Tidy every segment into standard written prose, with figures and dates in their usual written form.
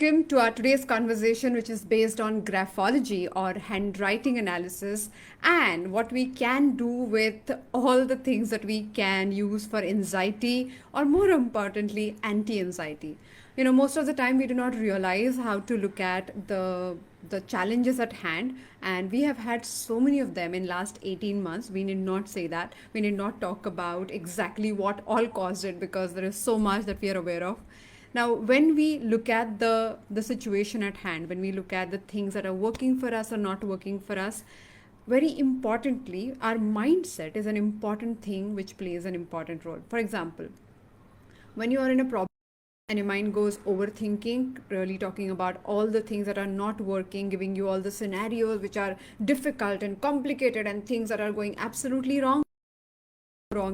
Welcome to our today's conversation, which is based on graphology or handwriting analysis and what we can do with all the things that we can use for anxiety or, more importantly, anti anxiety. Most of the time we do not realize how to look at the challenges at hand, and we have had so many of them in last 18 months. We need not say that. We need not talk about exactly what all caused it, because there is so much that we are aware of. Now, when we look at the situation at hand, when we look at the things that are working for us or not working for us, very importantly, our mindset is an important thing which plays an important role. For example, when you are in a problem and your mind goes overthinking, really talking about all the things that are not working, giving you all the scenarios which are difficult and complicated and things that are going absolutely wrong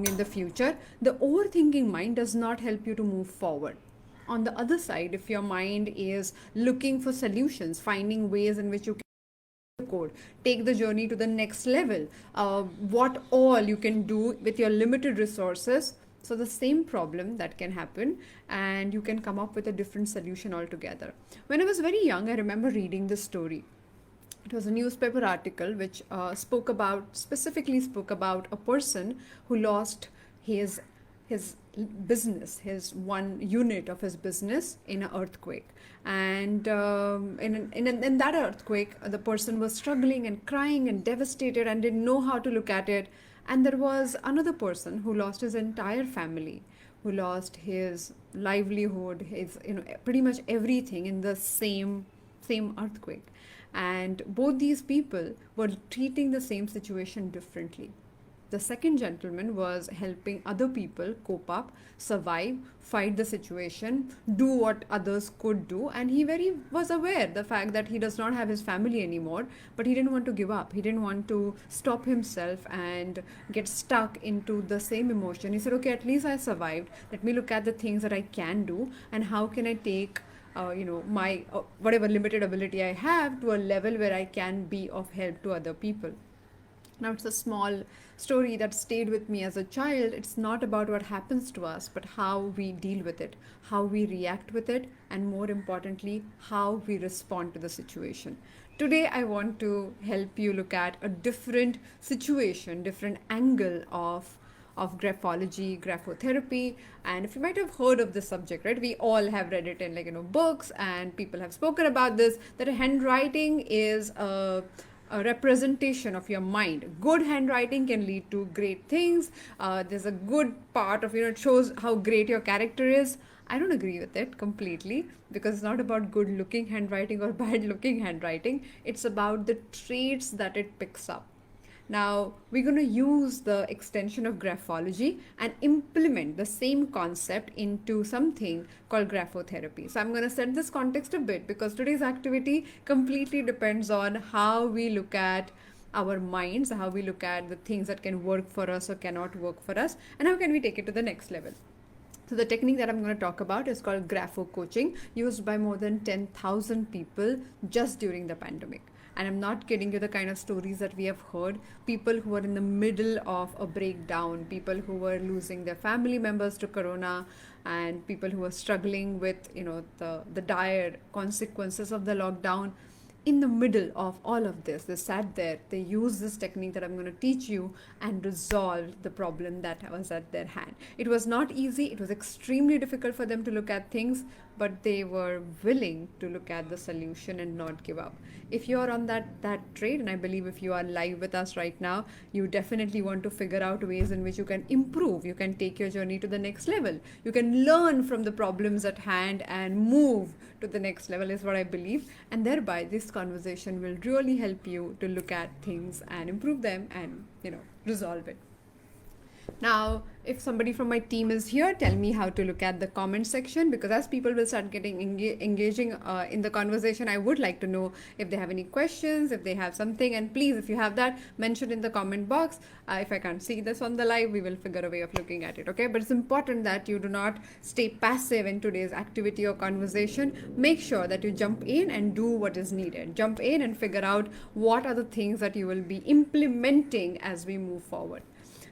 in the future, the overthinking mind does not help you to move forward. On the other side, if your mind is looking for solutions, finding ways in which you can code, take the journey to the next level, what all you can do with your limited resources, so the same problem that can happen, and you can come up with a different solution altogether. When I was very young, I remember reading this story. It was a newspaper article which specifically spoke about a person who lost his his business, his one unit of his business, in an earthquake. And in that earthquake, the person was struggling and crying and devastated and didn't know how to look at it. And there was another person who lost his entire family, who lost his livelihood, his pretty much everything in the same earthquake. And both these people were treating the same situation differently. The second gentleman was helping other people cope up, survive, fight the situation, do what others could do, and he very was aware the fact that he does not have his family anymore, but he didn't want to give up. He didn't want to stop himself and get stuck into the same emotion. He said, "Okay, at least I survived. Let me look at the things that I can do and how can I take my whatever limited ability I have to a level where I can be of help to other people." Now, it's a small story that stayed with me as a child. It's not about what happens to us, but how we deal with it, how we react with it, and more importantly, how we respond to the situation. Today, I want to help you look at a different situation, different angle of graphology, grapho therapy. And if you might have heard of this subject, right, we all have read it in books, and people have spoken about this, that handwriting is a representation of your mind. Good handwriting can lead to great things. There's a good part of, it shows how great your character is. I don't agree with it completely, because it's not about good looking handwriting or bad looking handwriting. It's about the traits that it picks up. Now, we're going to use the extension of graphology and implement the same concept into something called grapho therapy. So, I'm going to set this context a bit, because today's activity completely depends on how we look at our minds, how we look at the things that can work for us or cannot work for us, and how can we take it to the next level. So the technique that I'm going to talk about is called grapho coaching, used by more than 10,000 people just during the pandemic. And I'm not kidding you, the kind of stories that we have heard, people who were in the middle of a breakdown, people who were losing their family members to corona, and people who were struggling with the dire consequences of the lockdown. In the middle of all of this, they sat there, they used this technique that I'm going to teach you and resolved the problem that was at their hand. It was not easy, it was extremely difficult for them to look at things, but they were willing to look at the solution and not give up. If you are on that trade, and I believe if you are live with us right now, you definitely want to figure out ways in which you can improve, you can take your journey to the next level, you can learn from the problems at hand and move to the next level, is what I believe. And thereby this conversation will really help you to look at things and improve them and resolve it. Now, if somebody from my team is here, tell me how to look at the comment section, because as people will start getting engaging in the conversation, I would like to know if they have any questions, if they have something. And please, if you have that, mention in the comment box. If I can't see this on the live, we will figure a way of looking at it, okay? But it's important that you do not stay passive in today's activity or conversation. Make sure that you jump in and do what is needed. Jump in and figure out what are the things that you will be implementing as we move forward.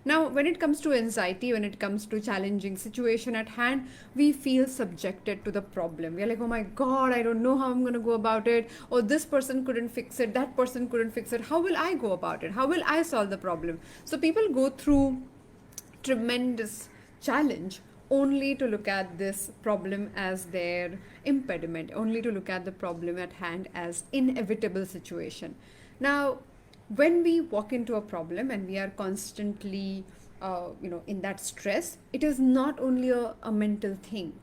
Now, when it comes to anxiety, when it comes to challenging situation at hand, we feel subjected to the problem. We're like, oh my God, I don't know how I'm going to go about it. Or this person couldn't fix it. That person couldn't fix it. How will I go about it? How will I solve the problem? So people go through tremendous challenge only to look at this problem as their impediment, only to look at the problem at hand as inevitable situation. Now, when we walk into a problem and we are constantly in that stress, it is not only a mental thing.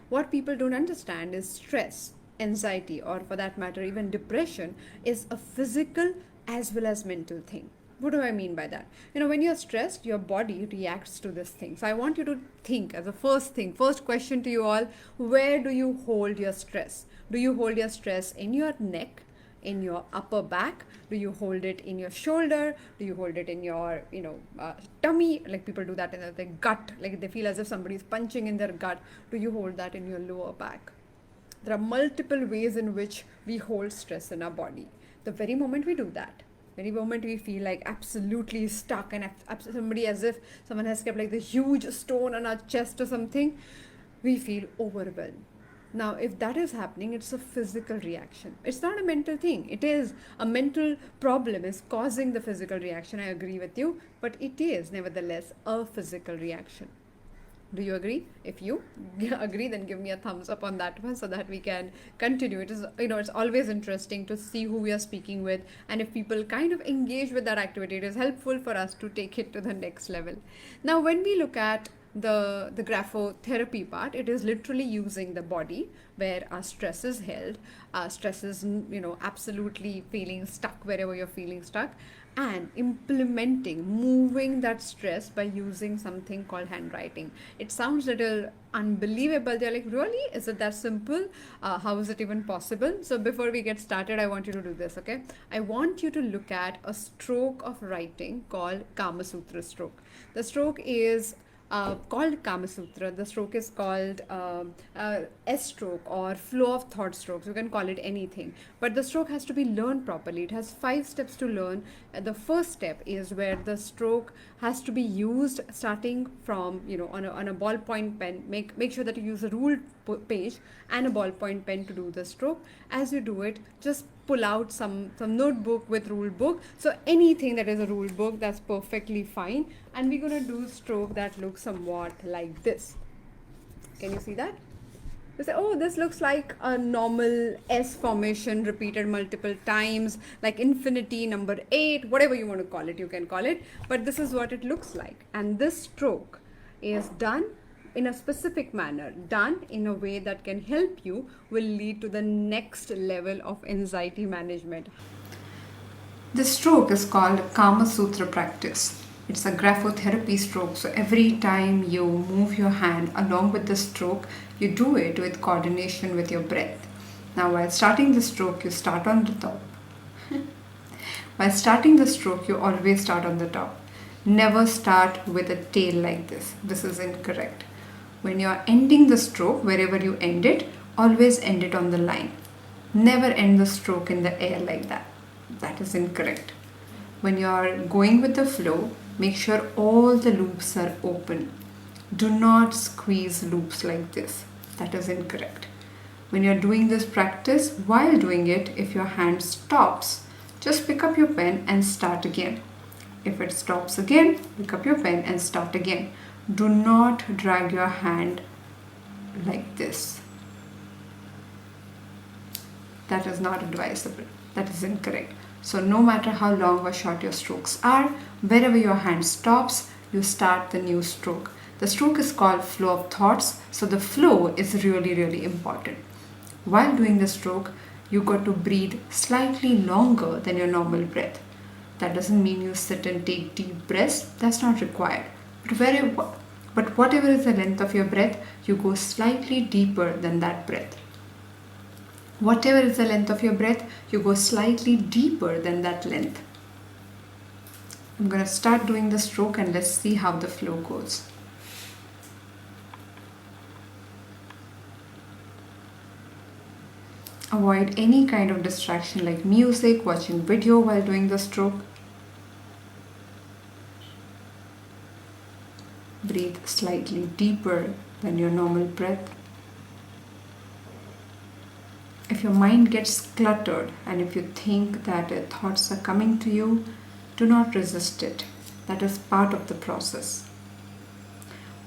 What people don't understand is stress, anxiety, or for that matter even depression is a physical as well as mental thing. What do I mean by that? When you're stressed, your body reacts to this thing. So I want you to think as a first thing, first question to you all: where do you hold your stress? Do you hold your stress in your neck, in your upper back? Do you hold it in your shoulder? Do you hold it in your tummy? Like people do that in their gut, like they feel as if somebody is punching in their gut. Do you hold that in your lower back? There are multiple ways in which we hold stress in our body. The very moment we do that, very moment we feel like absolutely stuck and somebody, as if someone has kept like the huge stone on our chest or something, we feel overwhelmed. Now, if that is happening, it's a physical reaction. It's not a mental thing. It is a mental problem is causing the physical reaction. I agree with you, but it is nevertheless a physical reaction. Do you agree? If you agree, then give me a thumbs up on that one so that we can continue. It is, it's always interesting to see who we are speaking with, and if people kind of engage with that activity, it is helpful for us to take it to the next level. Now, when we look at the grapho therapy part, it is literally using the body where our stress is held. Stress is, absolutely feeling stuck wherever you're feeling stuck, and implementing, moving that stress by using something called handwriting. It sounds a little unbelievable. They're like, really? Is it that simple? How is it even possible? So before we get started, I want you to do this, okay? I want you to look at a stroke of writing called Kama Sutra stroke. The stroke is called Kama Sutra. The stroke is called S stroke or flow of thought strokes. You can call it anything. But the stroke has to be learned properly. It has 5 steps to learn. The first step is where the stroke has to be used starting from, on a ballpoint pen. Make sure that you use a ruled page and a ballpoint pen to do the stroke. As you do it, just pull out some notebook with rule book. So anything that is a rule book, that's perfectly fine. And we're going to do stroke that looks somewhat like this. Can you see that? You say, oh, this looks like a normal S formation repeated multiple times, like infinity number 8, whatever you want to call it, you can call it. But this is what it looks like. And this stroke is done in a specific manner, done in a way that can help you, will lead to the next level of anxiety management. This stroke is called Kama Sutra practice. It's a grapho therapy stroke. So every time you move your hand along with the stroke, you do it with coordination with your breath. Now, while starting the stroke, you start on the top. While starting the stroke, you always start on the top. Never start with a tail like this. This is incorrect. When you are ending the stroke, wherever you end it, always end it on the line. Never end the stroke in the air like that. That is incorrect. When you are going with the flow, make sure all the loops are open. Do not squeeze loops like this. That is incorrect. When you are doing this practice, while doing it, if your hand stops, just pick up your pen and start again. If it stops again, pick up your pen and start again. Do not drag your hand like this. That is not advisable. That is incorrect. So no matter how long or short your strokes are, wherever your hand stops, you start the new stroke. The stroke is called flow of thoughts. So the flow is really, really important. While doing the stroke, you got to breathe slightly longer than your normal breath. That doesn't mean you sit and take deep breaths. That's not required. But whatever is the length of your breath, you go slightly deeper than that breath. Whatever is the length of your breath, you go slightly deeper than that length. I'm going to start doing the stroke and let's see how the flow goes. Avoid any kind of distraction like music, watching video while doing the stroke. Breathe slightly deeper than your normal breath. If your mind gets cluttered and if you think that thoughts are coming to you, do not resist it. That is part of the process.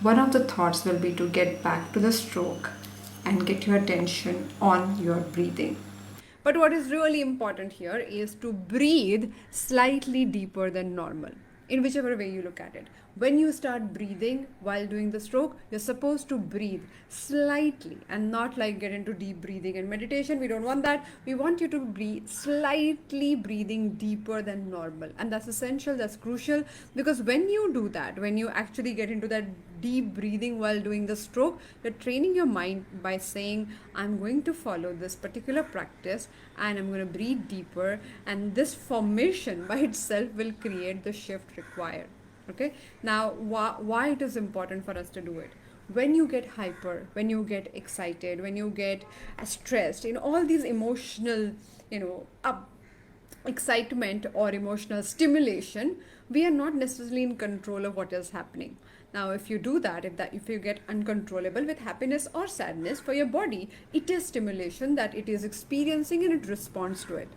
One of the thoughts will be to get back to the stroke and get your attention on your breathing. But what is really important here is to breathe slightly deeper than normal, in whichever way you look at it. When you start breathing while doing the stroke, you're supposed to breathe slightly and not like get into deep breathing and meditation. We don't want that. We want you to breathe slightly, breathing deeper than normal. And that's essential, that's crucial, because when you do that, when you actually get into that deep breathing while doing the stroke, you're training your mind by saying, I'm going to follow this particular practice and I'm going to breathe deeper, and this formation by itself will create the shift required. Okay, now why it is important for us to do it? When you get hyper, when you get excited, when you get stressed, all these emotional, excitement or emotional stimulation, we are not necessarily in control of what is happening. Now if you do that, if you get uncontrollable with happiness or sadness, for your body it is stimulation that it is experiencing and it responds to it.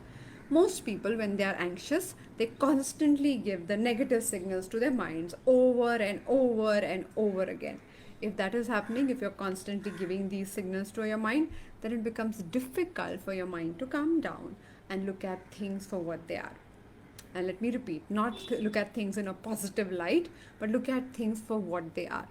Most people, when they are anxious, they constantly give the negative signals to their minds over and over and over again. If that is happening, if you're constantly giving these signals to your mind, then it becomes difficult for your mind to calm down and look at things for what they are. And let me repeat, not look at things in a positive light, but look at things for what they are.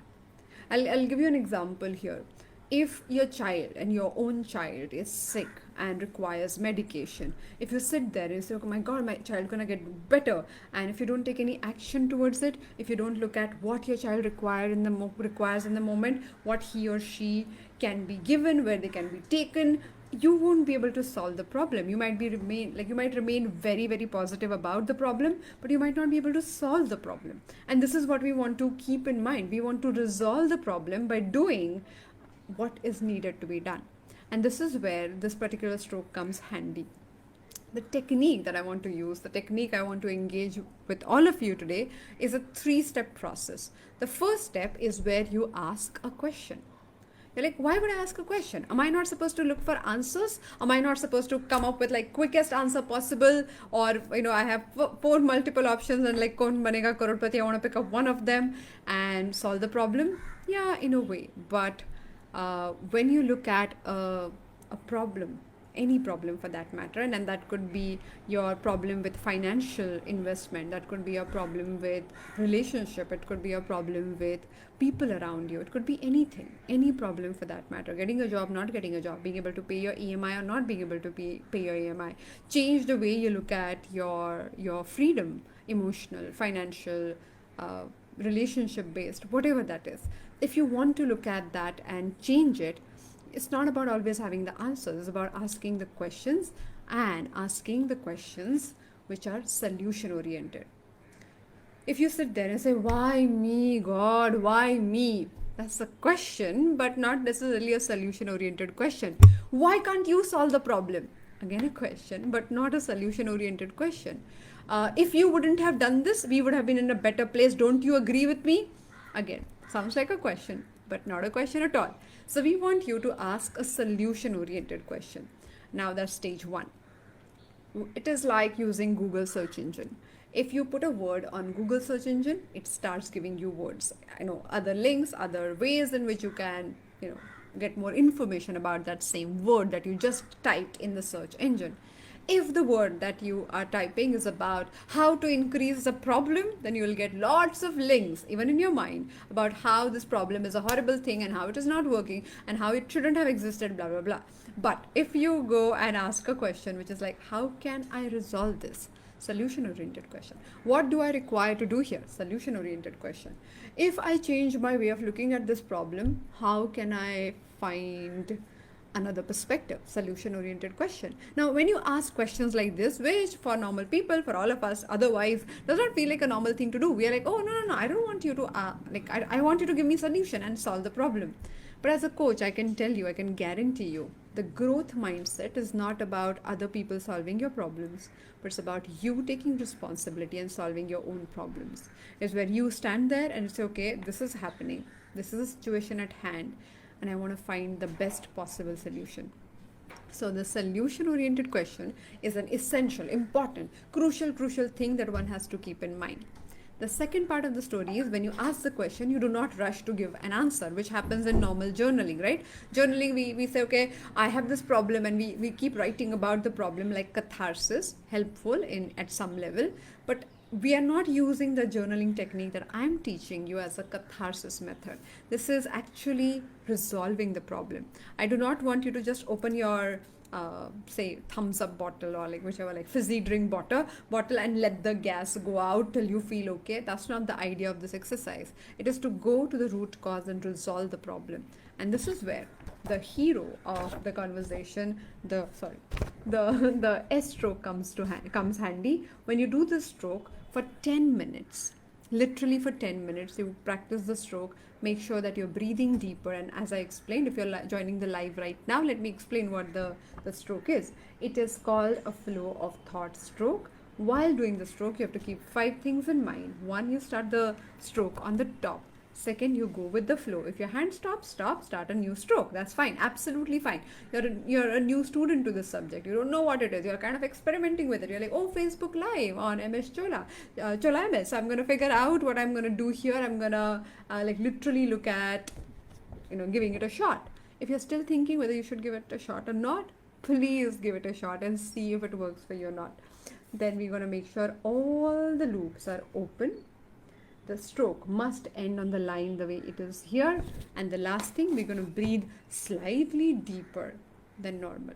I'll give you an example here. If your child and your own child is sick and requires medication, if you sit there and say, oh my god, my child gonna get better, and if you don't take any action towards it, if you don't look at what your child requires in the moment, what he or she can be given, where they can be taken, you won't be able to solve the problem. You might remain very, very positive about the problem, but you might not be able to solve the problem. And this is what we want to keep in mind. We want to resolve the problem by doing what is needed to be done. And this is where this particular stroke comes handy. The technique that I want to use, the technique I want to engage with all of you today, is a 3-step process. The first step is where you ask a question. You're like, why would I ask a question? Am I not supposed to look for answers? Am I not supposed to come up with quickest answer possible? Or, I have 4 multiple options and kaun banega crorepati, I want to pick up one of them and solve the problem? Yeah, in a way. But when you look at a problem, any problem for that matter, and that could be your problem with financial investment, that could be a problem with relationship, it could be a problem with people around you, it could be anything, any problem for that matter, getting a job, not getting a job, being able to pay your EMI or not being able to pay your EMI, change the way you look at your freedom, emotional, financial, relationship based, whatever that is. If you want to look at that and change it, it's not about always having the answers. It's about asking the questions, and asking the questions which are solution oriented. If you sit there and say, why me, God, why me? That's a question, but not necessarily a solution oriented question. Why can't you solve the problem? Again, a question, but not a solution oriented question. If you wouldn't have done this, we would have been in a better place. Don't you agree with me? Again, sounds like a question, but not a question at all. So we want you to ask a solution oriented question. Now that's stage 1. It is like using Google search engine. If you put a word on Google search engine, it starts giving you words, other links, other ways in which you can, get more information about that same word that you just typed in the search engine. If the word that you are typing is about how to increase the problem, then you will get lots of links, even in your mind, about how this problem is a horrible thing and how it is not working and how it shouldn't have existed, blah, blah, blah. But if you go and ask a question, which is like, how can I resolve this? Solution-oriented question. What do I require to do here? Solution-oriented question. If I change my way of looking at this problem, how can I find another perspective? Solution-oriented question. Now, when you ask questions like this, which for normal people, for all of us, otherwise does not feel like a normal thing to do. We are like, oh, no, I don't want you to, I want you to give me solution and solve the problem. But as a coach, I can tell you, I can guarantee you The growth mindset is not about other people solving your problems, but it's about you taking responsibility and solving your own problems. It's where you stand there and say, okay, this is happening, this is a situation at hand, and I want to find the best possible solution. So the solution oriented question is an essential, important, crucial thing that one has to keep in mind. The second part of the story is when you ask the question, you do not rush to give an answer, which happens in normal journaling, right? Journaling, we say, okay, I have this problem, and we keep writing about the problem like catharsis, helpful in at some level, but we are not using the journaling technique that I'm teaching you as a catharsis method. This is actually resolving the problem. I do not want you to just open your say thumbs up bottle or like whichever like fizzy drink bottle and let the gas go out till you feel okay. That's not the idea of this exercise. It is to go to the root cause and resolve the problem. And this is where the hero of the conversation, the S stroke comes handy. When you do this stroke for 10 minutes, literally for 10 minutes, you practice the stroke. Make sure that you're breathing deeper, and as I explained, if you're joining the live right now, let me explain what the stroke is. It is called a flow of thought stroke. While doing the stroke, you have to keep 5 things in mind. One, you start the stroke on the top. Second, you go with the flow. If your hand stops, start a new stroke. That's fine, absolutely fine. You're a new student to this subject. You don't know what it is. You're kind of experimenting with it. You're like, oh, Facebook Live on MS Chola, Chola MS. So I'm going to figure out what I'm going to do here. I'm going to like literally look at, giving it a shot. If you're still thinking whether you should give it a shot or not, please give it a shot and see if it works for you or not. Then we're going to make sure all the loops are open. The stroke must end on the line the way it is here. And the last thing, we're going to breathe slightly deeper than normal.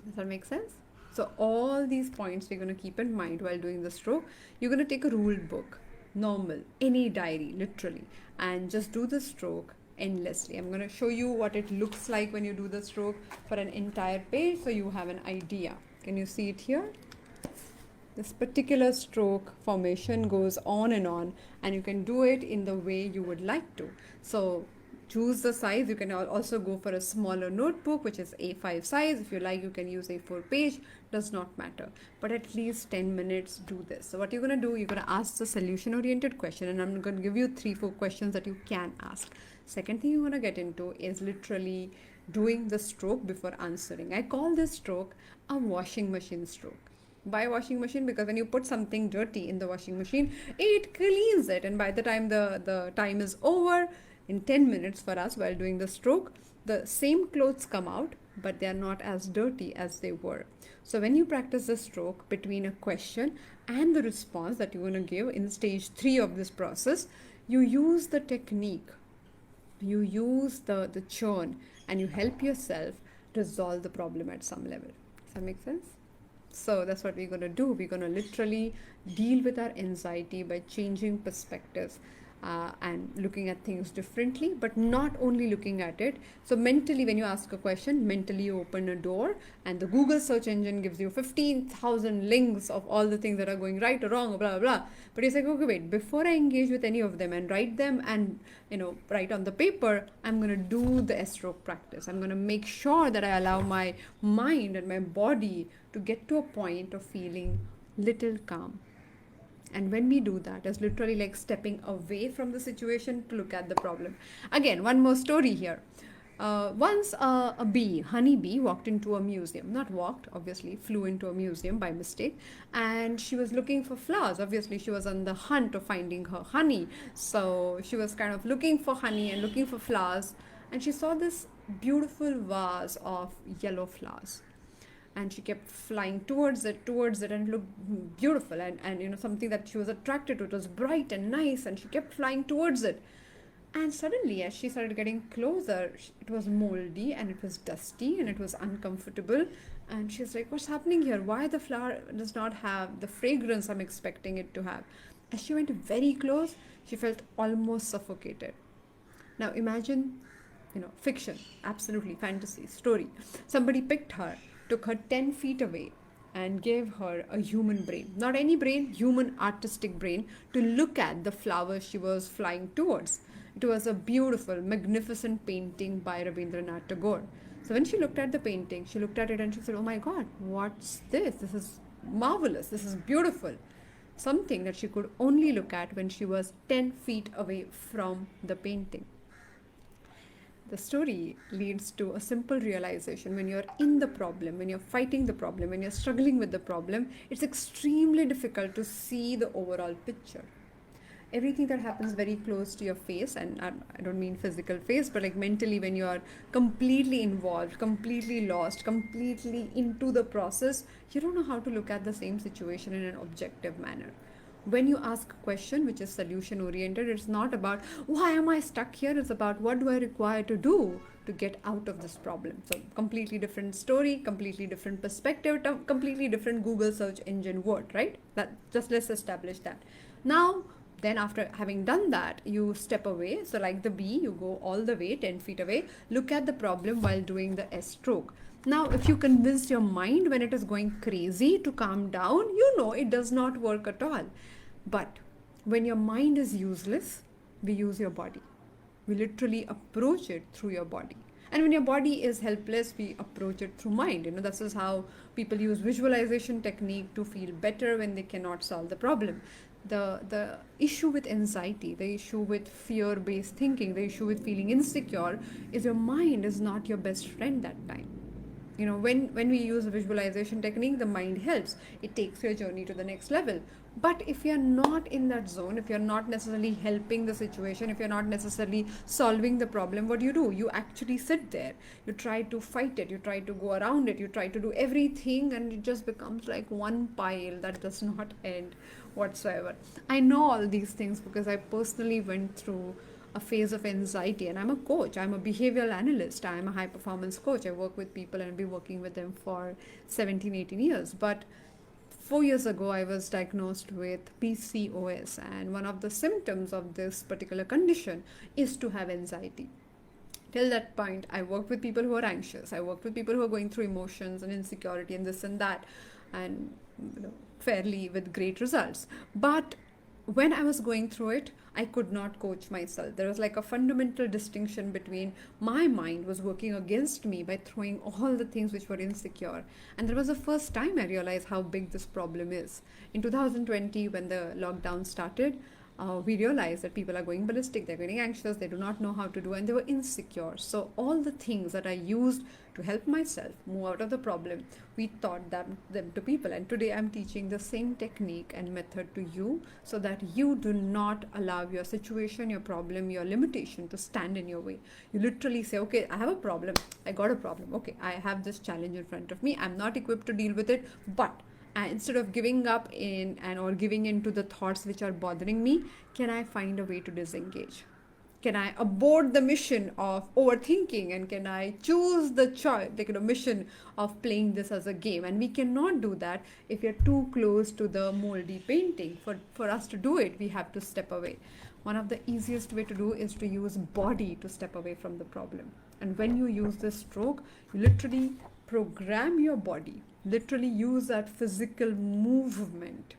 Does that make sense? So all these points we're going to keep in mind while doing the stroke. You're going to take a ruled book, normal, any diary, literally, and just do the stroke endlessly. I'm going to show you what it looks like when you do the stroke for an entire page so you have an idea. Can you see it here? This particular stroke formation goes on, and you can do it in the way you would like to. So choose the size. You can also go for a smaller notebook, which is A5 size. If you like, you can use A4 page, does not matter. But at least 10 minutes, do this. So what you're going to do, you're going to ask the solution oriented question, and I'm going to give you 3-4 questions that you can ask. Second thing you're going to get into is literally doing the stroke before answering. I call this stroke a washing machine stroke. Why washing machine? Because when you put something dirty in the washing machine, it cleans it, and by the time the time is over, in 10 minutes for us while doing the stroke, the same clothes come out, but they are not as dirty as they were. So when you practice the stroke between a question and the response that you're going to give in stage 3 of this process, you use the technique, you use the churn, and you help yourself resolve the problem at some level. Does that make sense? So that's what we're going to do. We're going to literally deal with our anxiety by changing perspectives and looking at things differently, but not only looking at it. So mentally, when you ask a question, mentally you open a door, and the Google search engine gives you 15,000 links of all the things that are going right or wrong, blah, blah, blah. But you're like, okay, wait, before I engage with any of them and write them and, write on the paper, I'm going to do the S-stroke practice. I'm going to make sure that I allow my mind and my body to get to a point of feeling little calm. And when we do that, it's literally like stepping away from the situation to look at the problem. Again, one more story here. Once a honeybee, walked into a museum. Not walked, obviously, flew into a museum by mistake. And she was looking for flowers. Obviously, she was on the hunt of finding her honey. So she was kind of looking for honey and looking for flowers. And she saw this beautiful vase of yellow flowers. And she kept flying towards it, and it looked beautiful, and something that she was attracted to. It was bright and nice, and she kept flying towards it. And suddenly, as she started getting closer, it was moldy, and it was dusty, and it was uncomfortable. And she's like, what's happening here? Why the flower does not have the fragrance I'm expecting it to have? As she went very close, she felt almost suffocated. Now imagine, fiction, absolutely fantasy, story. Somebody picked her, took her 10 feet away, and gave her a human brain. Not any brain, human artistic brain, to look at the flowers she was flying towards. It was a beautiful, magnificent painting by Rabindranath Tagore. So when she looked at the painting, she looked at it and she said, "Oh my God, what's this? This is marvelous. This is beautiful." Something that she could only look at when she was 10 feet away from the painting. The story leads to a simple realization: when you're in the problem, when you're fighting the problem, when you're struggling with the problem, it's extremely difficult to see the overall picture. Everything that happens very close to your face, and I don't mean physical face, but like mentally, when you are completely involved, completely lost, completely into the process, you don't know how to look at the same situation in an objective manner. When you ask a question which is solution oriented, it's not about why am I stuck here, it's about what do I require to do to get out of this problem. So completely different story, completely different perspective, completely different Google search engine word, right? That, just let's establish that. Now then, after having done that, you step away. So like the bee, you go all the way 10 feet away, look at the problem while doing the S stroke. Now if you convince your mind when it is going crazy to calm down, you know it does not work at all. But when your mind is useless, we use your body. We literally approach it through your body. And when your body is helpless, we approach it through mind. This is how people use visualization technique to feel better when they cannot solve the problem. The issue with anxiety, the issue with fear-based thinking, the issue with feeling insecure is your mind is not your best friend that time. When we use a visualization technique, the mind helps. It takes your journey to the next level. But if you're not in that zone, if you're not necessarily helping the situation, if you're not necessarily solving the problem, what do? You actually sit there. You try to fight it. You try to go around it. You try to do everything, and it just becomes like one pile that does not end whatsoever. I know all these things because I personally went through a phase of anxiety, and I'm a coach, I'm a behavioral analyst, I'm a high performance coach. I work with people and I've been working with them for 17-18 years. But 4 years ago I was diagnosed with PCOS, and one of the symptoms of this particular condition is to have anxiety. Till that point, I worked with people who are anxious, I worked with people who are going through emotions and insecurity and this and that, and fairly with great results. But when I was going through it, I could not coach myself. There was like a fundamental distinction between my mind was working against me by throwing all the things which were insecure. And that was the first time I realized how big this problem is. In 2020, when the lockdown started, we realized that people are going ballistic, they're getting anxious, they do not know how to do, and they were insecure. So all the things that I used to help myself move out of the problem, we taught them to people. And today I'm teaching the same technique and method to you, so that you do not allow your situation, your problem, your limitation to stand in your way. You literally say, okay, I have a problem, I got a problem, okay, I have this challenge in front of me, I'm not equipped to deal with it, but instead of giving up or giving in to the thoughts which are bothering me, can I find a way to disengage? Can I abort the mission of overthinking, and can I choose the mission of playing this as a game? And we cannot do that if you're too close to the moldy painting. For us to do it, we have to step away. One of the easiest way to do is to use body to step away from the problem. And when you use this stroke, you literally program your body, literally use that physical movement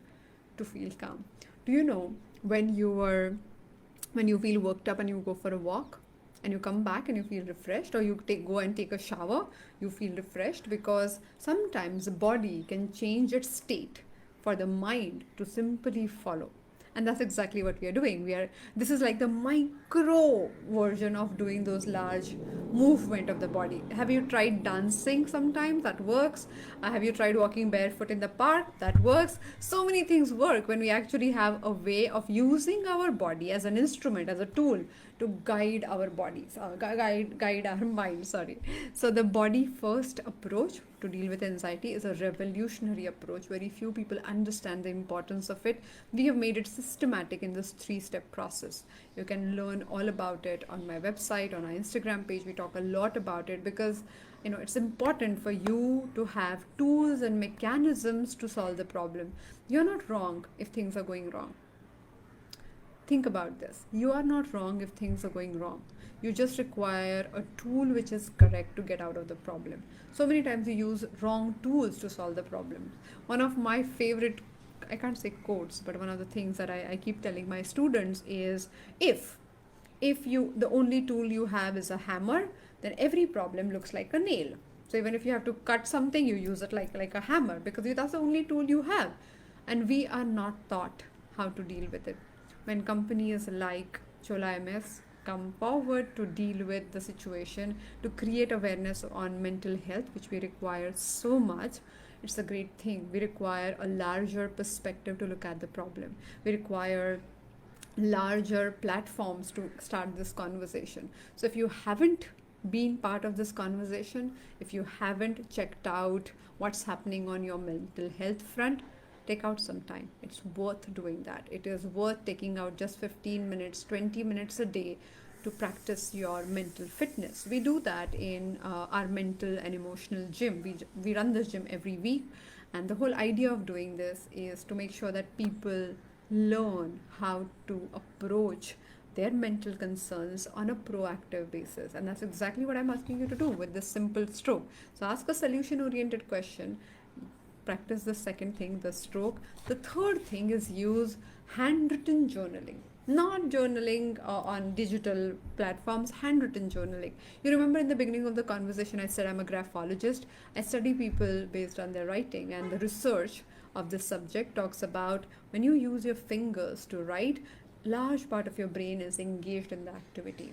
to feel calm. Do you know when you feel worked up and you go for a walk and you come back and you feel refreshed, or you go and take a shower, you feel refreshed? Because sometimes the body can change its state for the mind to simply follow. And that's exactly what we are doing. This is like the micro version of doing those large movement of the body. Have you tried dancing sometimes? That works. Have you tried walking barefoot in the park? That works. So many things work when we actually have a way of using our body as an instrument, as a tool to guide our bodies, guide our mind, sorry. So the body first approach to deal with anxiety is a revolutionary approach. Very few people understand the importance of it. We have made it systematic in this 3-step process. You can learn all about it on my website, on our Instagram page. We talk a lot about it because it's important for you to have tools and mechanisms to solve the problem. You're not wrong if things are going wrong. Think about this. You are not wrong if things are going wrong. You just require a tool which is correct to get out of the problem. So many times you use wrong tools to solve the problem. One of my favorite, I can't say quotes, but one of the things that I keep telling my students is, if the only tool you have is a hammer, then every problem looks like a nail. So even if you have to cut something, you use it like a hammer, because that's the only tool you have. And we are not taught how to deal with it. When companies like Chola MS come forward to deal with the situation, to create awareness on mental health, which we require so much, it's a great thing. We require a larger perspective to look at the problem. We require larger platforms to start this conversation. So if you haven't been part of this conversation, if you haven't checked out what's happening on your mental health front, take out some time. It's worth doing that. It is worth taking out just 15 minutes, 20 minutes a day to practice your mental fitness. We do that in our mental and emotional gym. We run this gym every week, and the whole idea of doing this is to make sure that people learn how to approach their mental concerns on a proactive basis. And that's exactly what I'm asking you to do with this simple stroke. So ask a solution oriented question, practice the second thing, the stroke. The third thing is use handwritten journaling. Not journaling on digital platforms, handwritten journaling. You remember in the beginning of the conversation, I said I'm a graphologist. I study people based on their writing, and the research of this subject talks about when you use your fingers to write, large part of your brain is engaged in the activity.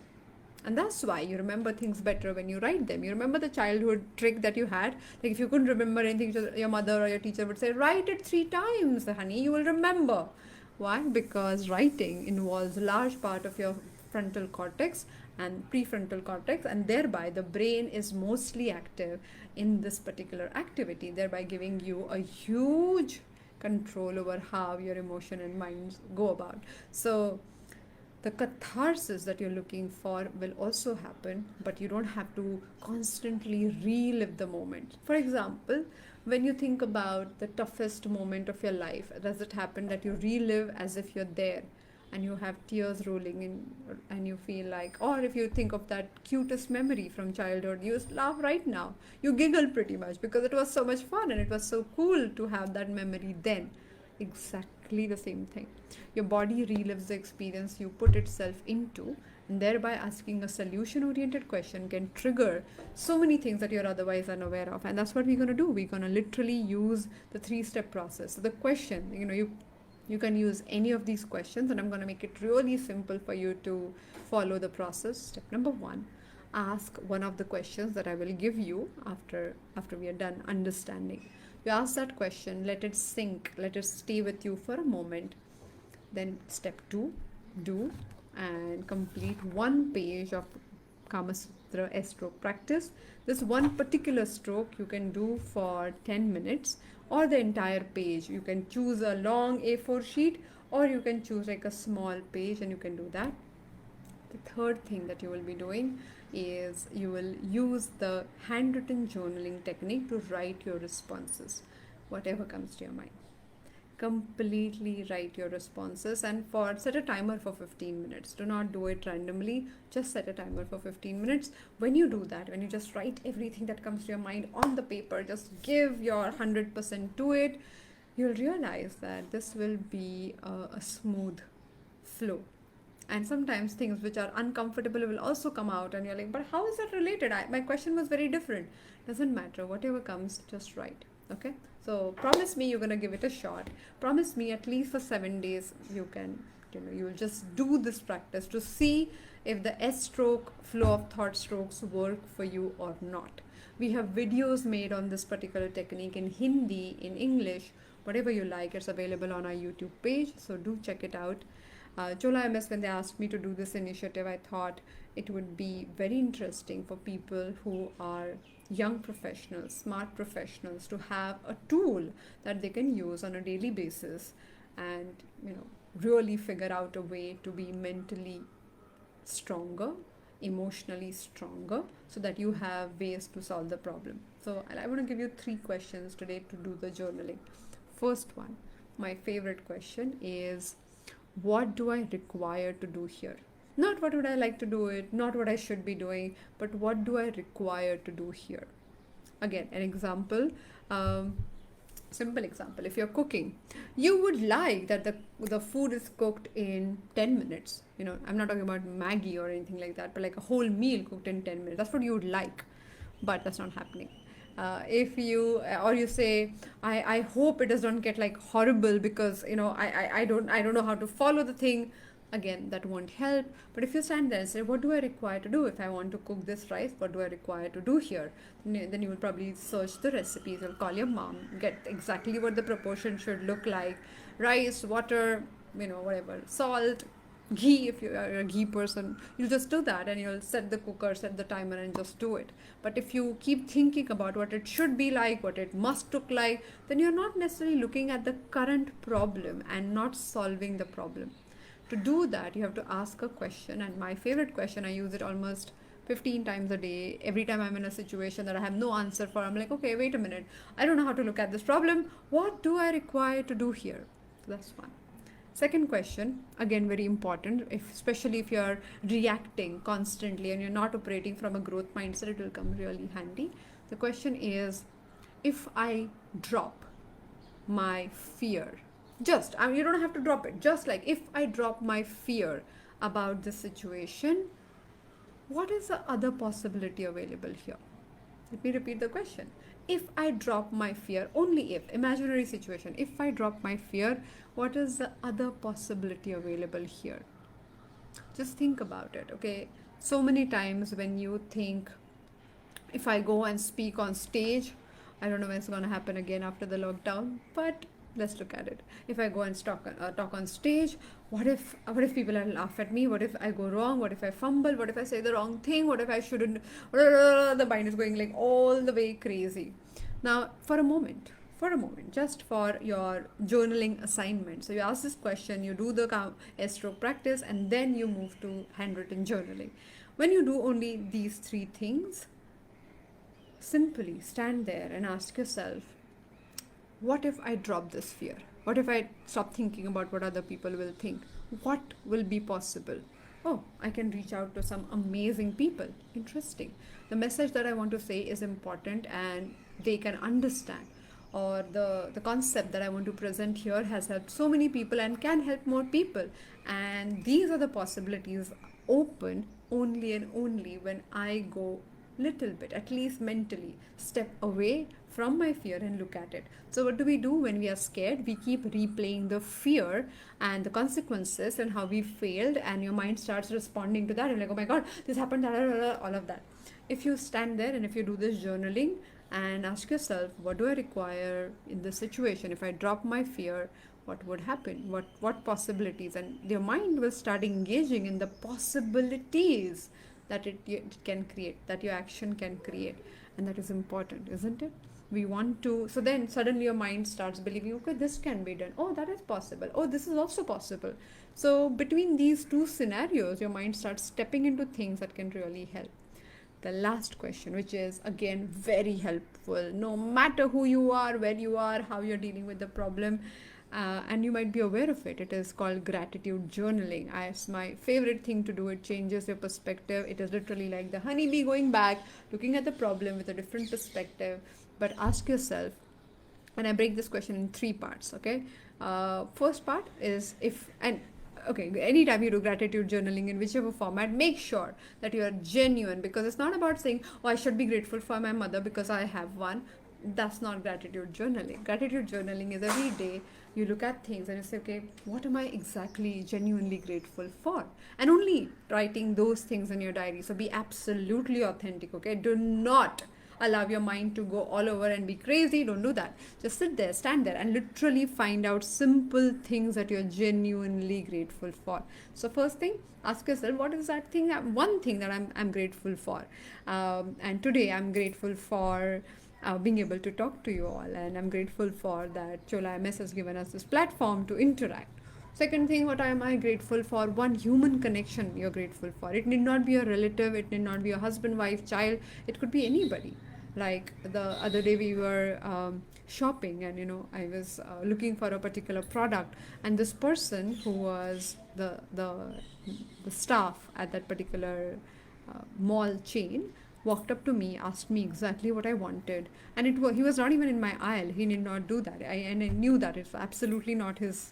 And that's why you remember things better when you write them. You remember the childhood trick that you had? Like if you couldn't remember anything, your mother or your teacher would say, write it 3 times, honey, you will remember. Why? Because writing involves a large part of your frontal cortex and prefrontal cortex, and thereby the brain is mostly active in this particular activity, thereby giving you a huge control over how your emotion and minds go about. So the catharsis that you're looking for will also happen, but you don't have to constantly relive the moment. For example, when you think about the toughest moment of your life, does it happen that you relive as if you're there and you have tears rolling in and you feel like, or if you think of that cutest memory from childhood, you just laugh right now, you giggle pretty much because it was so much fun and it was so cool to have that memory then. Exactly the same thing. Your body relives the experience you put itself into, and thereby asking a solution oriented question can trigger so many things that you're otherwise unaware of. And that's what we're going to do. We're going to literally use the 3-step process. So the question, you can use any of these questions, and I'm going to make it really simple for you to follow the process. Step number 1, ask one of the questions that I will give you after we are done understanding. You ask that question, let it sink, let it stay with you for a moment. Then step 2, do and complete 1 page of Kama Sutra S-stroke practice. This one particular stroke you can do for 10 minutes or the entire page. You can choose a long A4 sheet or you can choose like a small page and you can do that. The third thing that you will be doing is you will use the handwritten journaling technique to write your responses, whatever comes to your mind. Completely write your responses and set a timer for 15 minutes. Do not do it randomly, just set a timer for 15 minutes. When you do that, when you just write everything that comes to your mind on the paper, just give your 100% to it, you'll realize that this will be a smooth flow. And sometimes things which are uncomfortable will also come out and you're like, but how is that related? My question was very different. Doesn't matter, whatever comes, just write. Okay, so promise me you're gonna give it a shot. Promise me at least for 7 days you'll just do this practice to see if the S-stroke flow of thought strokes work for you or not. We have videos made on this particular technique in Hindi, in English, whatever you like. It's available on our YouTube page, so do check it out. Chola MS, when they asked me to do this initiative, I thought it would be very interesting for people who are young professionals, smart professionals, to have a tool that they can use on a daily basis and really figure out a way to be mentally stronger, emotionally stronger, so that you have ways to solve the problem. So I want to give you 3 questions today to do the journaling. First one, my favorite question is, what do I require to do here? Not what would I like to do it, not what I should be doing, but what do I require to do here? Again, an example. Simple example, if you're cooking, you would like that the food is cooked in 10 minutes. I'm not talking about Maggie or anything like that, but like a whole meal cooked in 10 minutes. That's what you would like, but that's not happening. If you or you say, I hope it doesn't get like horrible, because I don't know how to follow the thing. Again, that won't help. But if you stand there and say, what do I require to do if I want to cook this rice? What do I require to do here? Then you will probably search the recipes. You'll call your mom, get exactly what the proportion should look like: rice, water, whatever, salt, ghee. If you are a ghee person, you'll just do that, and you'll set the cooker, set the timer, and just do it. But if you keep thinking about what it should be like, what it must look like, then you're not necessarily looking at the current problem and not solving the problem. To do that, you have to ask a question, and my favorite question, I use it almost 15 times a day. Every time I'm in a situation that I have no answer for, I'm like, okay, wait a minute, I don't know how to look at this problem. What do I require to do here? So that's one. Second question, again very important, especially if you're reacting constantly and you're not operating from a growth mindset, it will come really handy. The question is, if I drop my fear, you don't have to drop it, just like, if I drop my fear about this situation, what is the other possibility available here? Let me repeat the question. If I drop my fear, only if, imaginary situation, if I drop my fear, what is the other possibility available here? Just think about it, okay? So many times when you think, if I go and speak on stage, I don't know when it's going to happen again after the lockdown, but let's look at it. If I go and talk on stage, what if people laugh at me? What if I go wrong? What if I fumble? What if I say the wrong thing? What if I shouldn't? The mind is going like all the way crazy. Now, for a moment, just for your journaling assignment. So you ask this question, you do the S-stroke practice, and then you move to handwritten journaling. When you do only these three things, simply stand there and ask yourself, what if I drop this fear? What if I stop thinking about what other people will think? What will be possible? Oh, I can reach out to some amazing people. Interesting. The message that I want to say is important and they can understand. Or the concept that I want to present here has helped so many people and can help more people. And these are the possibilities open only and only when I go little bit, at least mentally, step away from my fear and look at it. So what do we do when we are scared? We keep replaying the fear and the consequences and how we failed, and your mind starts responding to that. And like, oh my god, this happened, all of that. If you stand there and if you do this journaling and ask yourself, what do I require in this situation? If I drop my fear, what would happen? What possibilities? And your mind will start engaging in the possibilities that it can create, that your action can create. And that is important, isn't it? We want to, so then suddenly your mind starts believing, okay, this can be done. Oh, that is possible. Oh, this is also possible. So between these two scenarios, your mind starts stepping into things that can really help. The last question, which is again very helpful, no matter who you are, where you are, how you're dealing with the problem, and you might be aware of it. It is called gratitude journaling. It's my favorite thing to do. It changes your perspective. It is literally like the honeybee going back, looking at the problem with a different perspective. But ask yourself, and I break this question in three parts, okay? First part is anytime you do gratitude journaling in whichever format, make sure that you are genuine, because it's not about saying, oh, I should be grateful for my mother because I have one. That's not gratitude journaling. Gratitude journaling is every day you look at things and you say, okay, what am I exactly genuinely grateful for? And only writing those things in your diary. So be absolutely authentic, okay? Do not allow your mind to go all over and be crazy. Don't do that. Just sit there, stand there, and literally find out simple things that you're genuinely grateful for. So first thing, ask yourself, what is that thing, one thing that I'm grateful for? And today I'm grateful for being able to talk to you all, and I'm grateful for that Chola MS has given us this platform to interact. Second thing, what am I grateful for? One human connection you're grateful for. It need not be a relative, it need not be a husband, wife, child, it could be anybody. Like the other day we were shopping, and I was looking for a particular product, and this person who was the staff at that particular mall chain walked up to me, asked me exactly what I wanted, and he was not even in my aisle. He did not do that. And I knew that it's absolutely not his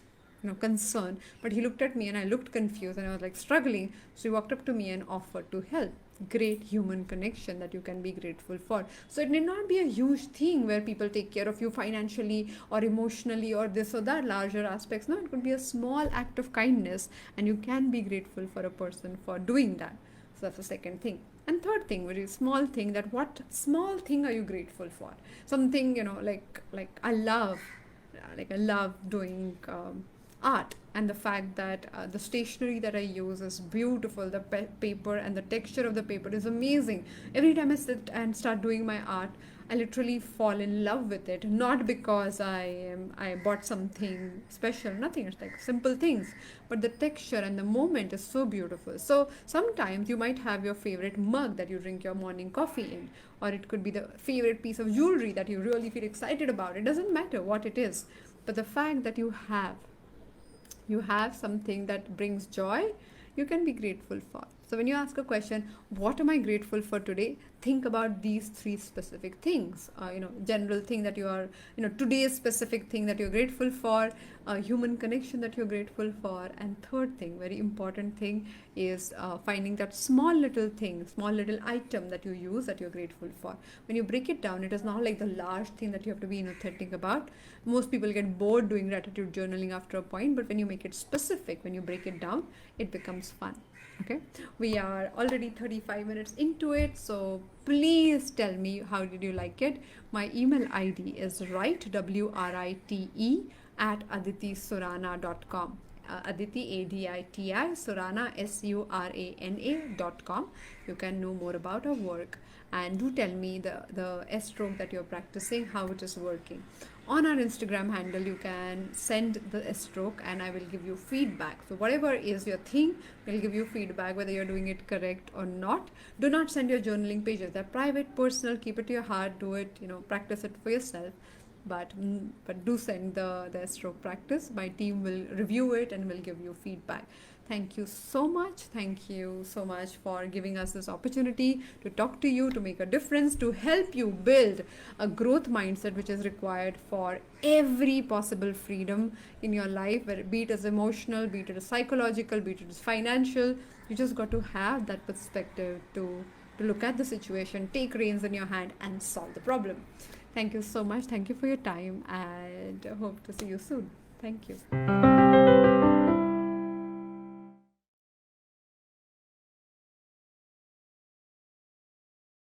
concern. But he looked at me, and I looked confused, and I was like struggling. So he walked up to me and offered to help. Great human connection that you can be grateful for. So it need not be a huge thing where people take care of you financially or emotionally or this or that larger aspects. No, it could be a small act of kindness, and you can be grateful for a person for doing that. So that's the second thing. And third thing, very small thing, that what small thing are you grateful for? Something, I love doing art, and the fact that the stationery that I use is beautiful. The paper and the texture of the paper is amazing. Every time I sit and start doing my art, I literally fall in love with it. Not because I bought something special, nothing. It's like simple things, but the texture and the moment is so beautiful. So sometimes you might have your favorite mug that you drink your morning coffee in, or it could be the favorite piece of jewelry that you really feel excited about. It doesn't matter what it is, but the fact that you have something that brings joy, you can be grateful for. So when you ask a question, what am I grateful for today? Think about these three specific things. General thing that you are, today's specific thing that you're grateful for, human connection that you're grateful for, and third thing, very important thing, is finding that small little thing, small little item that you use that you're grateful for. When you break it down, it is not like the large thing that you have to be thinking about. Most people get bored doing gratitude journaling after a point, but when you make it specific, when you break it down, it becomes fun. Okay, we are already 35 minutes into it, so please tell me how did you like it. My email ID is write at aditisurana.com. Aditi, Aditi, Surana, Surana.com. You can know more about our work, and do tell me the S stroke that you're practicing, how it is working. On our Instagram handle, you can send the S stroke, and I will give you feedback. So whatever is your thing, we'll give you feedback whether you're doing it correct or not. Do not send your journaling pages. They're private, personal. Keep it to your heart. Do it. Practice it for yourself. But do send the stroke practice. My team will review it and will give you feedback. Thank you so much. Thank you so much for giving us this opportunity to talk to you, to make a difference, to help you build a growth mindset which is required for every possible freedom in your life, be it as emotional, be it as psychological, be it as financial. You just got to have that perspective to look at the situation, take reins in your hand, and solve the problem. Thank you so much. Thank you for your time, and hope to see you soon. Thank you.